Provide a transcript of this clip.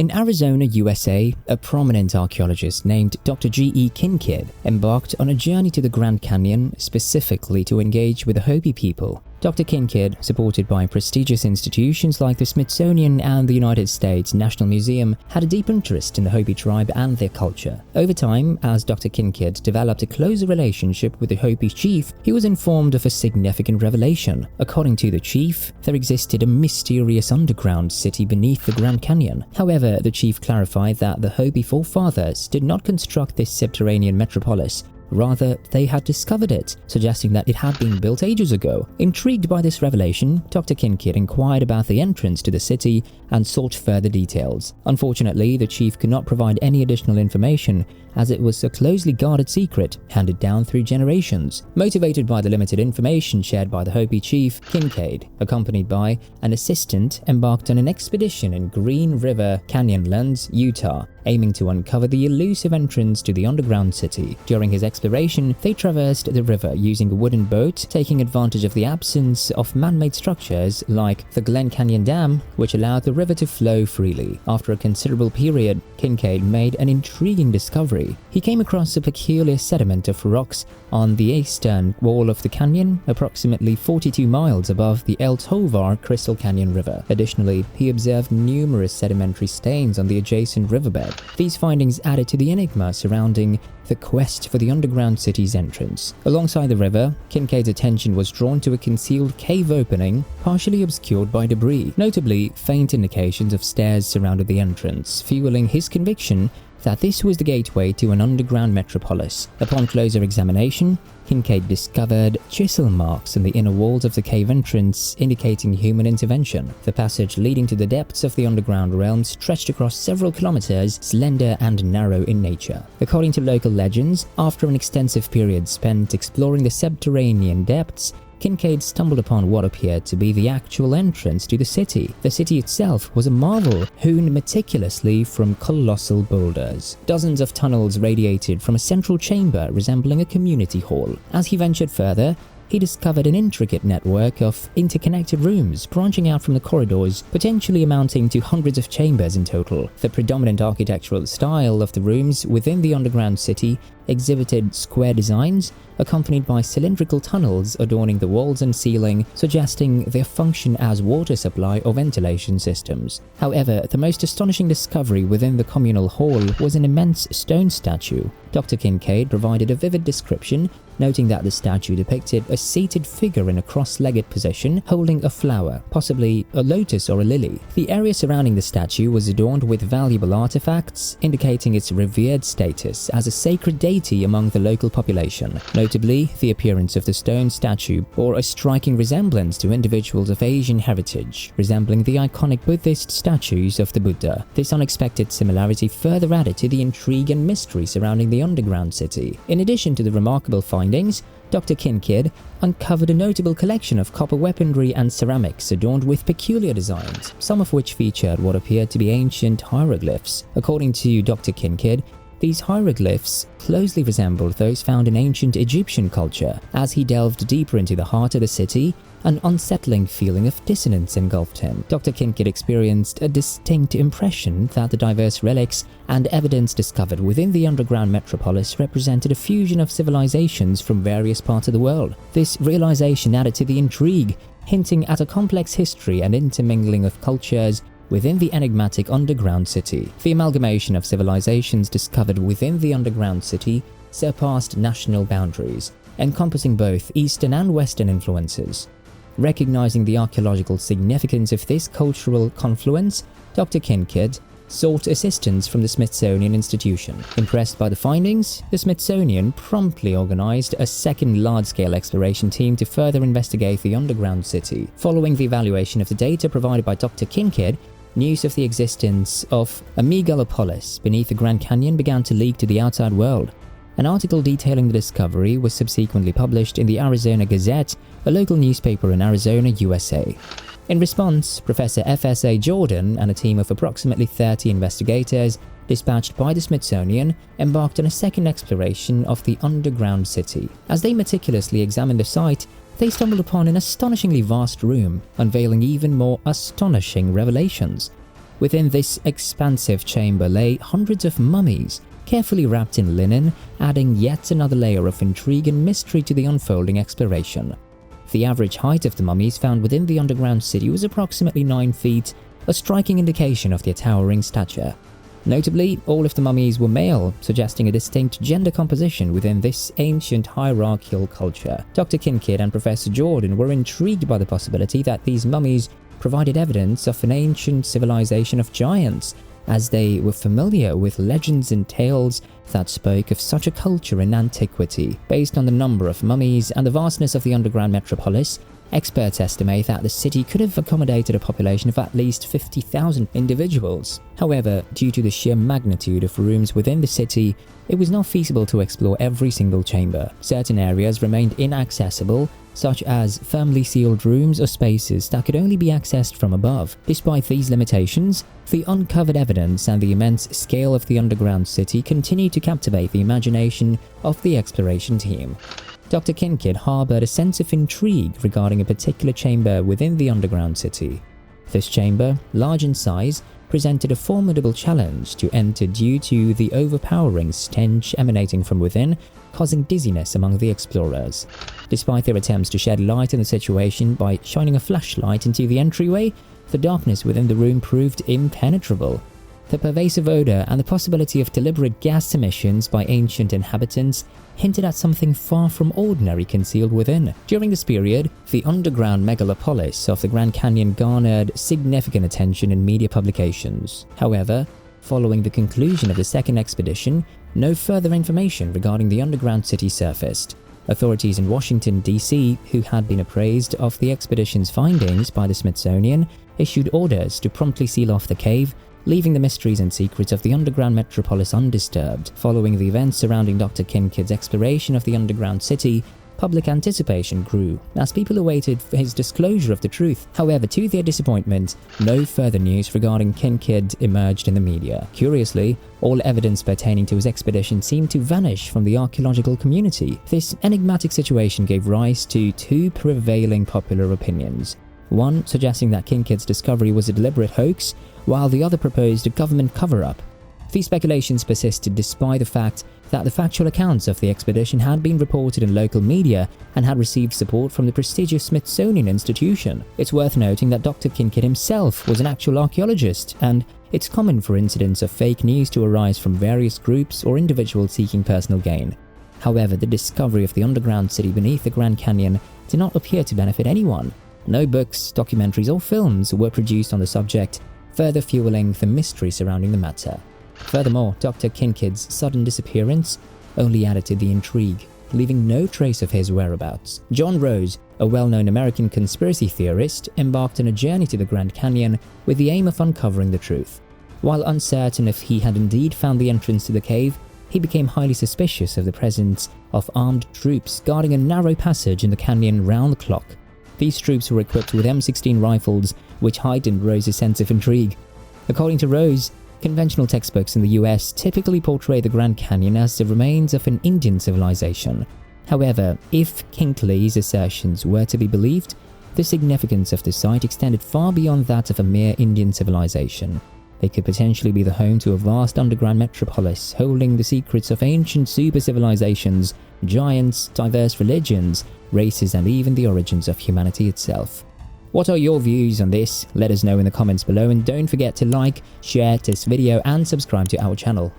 In Arizona, USA, a prominent archaeologist named Dr. G.E. Kinkid embarked on a journey to the Grand Canyon specifically to engage with the Hopi people. Dr. Kinkid, supported by prestigious institutions like the Smithsonian and the United States National Museum, had a deep interest in the Hopi tribe and their culture. Over time, as Dr. Kinkid developed a closer relationship with the Hopi chief, he was informed of a significant revelation. According to the chief, there existed a mysterious underground city beneath the Grand Canyon. However, the chief clarified that the Hopi forefathers did not construct this subterranean metropolis. Rather, they had discovered it, suggesting that it had been built ages ago. Intrigued by this revelation, Dr. Kinkid inquired about the entrance to the city and sought further details. Unfortunately, the chief could not provide any additional information, as it was a closely guarded secret handed down through generations. Motivated by the limited information shared by the Hopi chief, Kinkid, accompanied by an assistant, embarked on an expedition in Green River Canyonlands, Utah, aiming to uncover the elusive entrance to the underground city. During his exploration, they traversed the river using a wooden boat, taking advantage of the absence of man-made structures like the Glen Canyon Dam, which allowed the river to flow freely. After a considerable period, Kinkid made an intriguing discovery. He came across a peculiar sediment of rocks on the eastern wall of the canyon, approximately 42 miles above the El Tovar Crystal Canyon River. Additionally, he observed numerous sedimentary stains on the adjacent riverbed. These findings added to the enigma surrounding the quest for the underground city's entrance. Alongside the river, Kinkid's attention was drawn to a concealed cave opening, partially obscured by debris. Notably, faint indications of stairs surrounded the entrance, fueling his conviction that this was the gateway to an underground metropolis. Upon closer examination, Kinkid discovered chisel marks in the inner walls of the cave entrance, indicating human intervention. The passage leading to the depths of the underground realm stretched across several kilometers, slender and narrow in nature. According to local legends, after an extensive period spent exploring the subterranean depths, Kinkid stumbled upon what appeared to be the actual entrance to the city. The city itself was a marvel, hewn meticulously from colossal boulders. Dozens of tunnels radiated from a central chamber resembling a community hall. As he ventured further, he discovered an intricate network of interconnected rooms branching out from the corridors, potentially amounting to hundreds of chambers in total. The predominant architectural style of the rooms within the underground city exhibited square designs, accompanied by cylindrical tunnels adorning the walls and ceiling, suggesting their function as water supply or ventilation systems. However, the most astonishing discovery within the communal hall was an immense stone statue. Dr. Kinkid provided a vivid description, noting that the statue depicted a seated figure in a cross-legged position, holding a flower, possibly a lotus or a lily. The area surrounding the statue was adorned with valuable artifacts, indicating its revered status as a sacred deity among the local population. Notably, the appearance of the stone statue bore a striking resemblance to individuals of Asian heritage, resembling the iconic Buddhist statues of the Buddha. This unexpected similarity further added to the intrigue and mystery surrounding the underground city. In addition to the remarkable findings, Dr. Kinkid uncovered a notable collection of copper weaponry and ceramics adorned with peculiar designs, some of which featured what appeared to be ancient hieroglyphs. According to Dr. Kinkid, these hieroglyphs closely resembled those found in ancient Egyptian culture. As he delved deeper into the heart of the city, an unsettling feeling of dissonance engulfed him. Dr. Kinkid experienced a distinct impression that the diverse relics and evidence discovered within the underground metropolis represented a fusion of civilizations from various parts of the world. This realization added to the intrigue, hinting at a complex history and intermingling of cultures within the enigmatic underground city. The amalgamation of civilizations discovered within the underground city surpassed national boundaries, encompassing both Eastern and Western influences. Recognizing the archaeological significance of this cultural confluence, Dr. Kinkid sought assistance from the Smithsonian Institution. Impressed by the findings, the Smithsonian promptly organized a second large-scale exploration team to further investigate the underground city. Following the evaluation of the data provided by Dr. Kinkid, news of the existence of a megalopolis beneath the Grand Canyon began to leak to the outside world. An article detailing the discovery was subsequently published in the Arizona Gazette, a local newspaper in Arizona, USA. In response, Professor F.S.A. Jordan and a team of approximately 30 investigators dispatched by the Smithsonian embarked on a second exploration of the underground city. As they meticulously examined the site, they stumbled upon an astonishingly vast room, unveiling even more astonishing revelations. Within this expansive chamber lay hundreds of mummies, carefully wrapped in linen, adding yet another layer of intrigue and mystery to the unfolding exploration. The average height of the mummies found within the underground city was approximately 9 feet, a striking indication of their towering stature. Notably, all of the mummies were male, suggesting a distinct gender composition within this ancient hierarchical culture. Dr. Kinkid and Professor Jordan were intrigued by the possibility that these mummies provided evidence of an ancient civilization of giants, as they were familiar with legends and tales that spoke of such a culture in antiquity. Based on the number of mummies and the vastness of the underground metropolis, experts estimate that the city could have accommodated a population of at least 50,000 individuals. However, due to the sheer magnitude of rooms within the city, it was not feasible to explore every single chamber. Certain areas remained inaccessible, such as firmly sealed rooms or spaces that could only be accessed from above. Despite these limitations, the uncovered evidence and the immense scale of the underground city continued to captivate the imagination of the exploration team. Dr. Kinkid harbored a sense of intrigue regarding a particular chamber within the underground city. This chamber, large in size, presented a formidable challenge to enter due to the overpowering stench emanating from within, causing dizziness among the explorers. Despite their attempts to shed light on the situation by shining a flashlight into the entryway, the darkness within the room proved impenetrable. The pervasive odor and the possibility of deliberate gas emissions by ancient inhabitants hinted at something far from ordinary concealed within. During this period, the underground megalopolis of the Grand Canyon garnered significant attention in media publications. However, following the conclusion of the second expedition, no further information regarding the underground city surfaced. Authorities in Washington, D.C., who had been apprised of the expedition's findings by the Smithsonian, issued orders to promptly seal off the cave, leaving the mysteries and secrets of the underground metropolis undisturbed. Following the events surrounding Dr. Kinkid's exploration of the underground city, public anticipation grew as people awaited his disclosure of the truth. However, to their disappointment, no further news regarding Kinkid emerged in the media. Curiously, all evidence pertaining to his expedition seemed to vanish from the archaeological community. This enigmatic situation gave rise to two prevailing popular opinions. One suggesting that Kinkid's discovery was a deliberate hoax, while the other proposed a government cover-up. These speculations persisted despite the fact that the factual accounts of the expedition had been reported in local media and had received support from the prestigious Smithsonian institution. It's worth noting that Dr. Kinkid himself was an actual archaeologist, and it's common for incidents of fake news to arise from various groups or individuals seeking personal gain. However, the discovery of the underground city beneath the Grand Canyon did not appear to benefit anyone. No books, documentaries, or films were produced on the subject, further fueling the mystery surrounding the matter. Furthermore, Dr. Kinkid's sudden disappearance only added to the intrigue, leaving no trace of his whereabouts. John Rose, a well-known American conspiracy theorist, embarked on a journey to the Grand Canyon with the aim of uncovering the truth. While uncertain if he had indeed found the entrance to the cave, he became highly suspicious of the presence of armed troops guarding a narrow passage in the canyon round the clock. These troops were equipped with M16 rifles, which heightened Rose's sense of intrigue. According to Rose, conventional textbooks in the US typically portray the Grand Canyon as the remains of an Indian civilization. However, if Kinkid's assertions were to be believed, the significance of the site extended far beyond that of a mere Indian civilization. They could potentially be the home to a vast underground metropolis holding the secrets of ancient super-civilizations, giants, diverse religions, races, and even the origins of humanity itself. What are your views on this? Let us know in the comments below, and don't forget to like, share this video and subscribe to our channel.